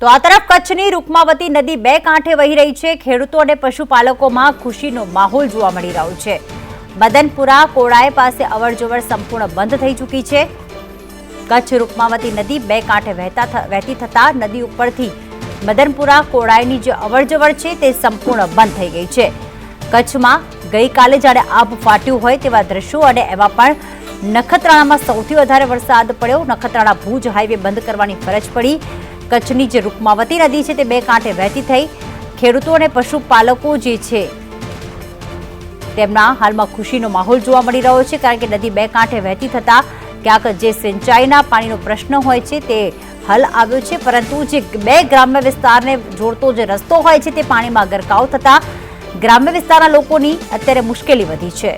તો આ તરફ કચ્છની રૂકમાવતી નદી બે કાંઠે વહી રહી છે। ખેડૂતો અને પશુપાલકોમાં ખુશીનો માહોલ જોવા મળી રહ્યો છે। મદનપુરા કોડાય પાસે અવરજવર સંપૂર્ણ બંધ થઈ ચૂકી છે। કચ્છ રૂકમાવતી નદી બે કાંઠે વહેતી થતા નદી ઉપરથી મદનપુરા કોડાયની જે અવરજવર છે તે સંપૂર્ણ બંધ થઈ ગઈ છે। કચ્છમાં ગઈકાલે જાણે આભ ફાટ્યું હોય તેવા દ્રશ્યો અને એવા પણ નખત્રાણામાં સૌથી વધારે વરસાદ પડ્યો। નખત્રાણા ભુજ હાઈવે બંધ કરવાની ફરજ પડી। કચ્છની જે રૂકમાવતી નદી છે તે બે કાંઠે વહેતી થઈ। ખેડૂતો અને પશુપાલકો જે છે તેમના હાલમાં ખુશીનો માહોલ જોવા મળી રહ્યો છે, કારણ કે નદી બે કાંઠે વહેતી થતા ક્યાંક જે સિંચાઈના પાણીનો પ્રશ્ન હોય છે તે હલ આવ્યો છે, પરંતુ જે બે ગ્રામ્ય વિસ્તારને જોડતો જે રસ્તો હોય છે તે પાણીમાં ગરકાવ થતા ગ્રામ્ય વિસ્તારના લોકોની અત્યારે મુશ્કેલી વધી છે।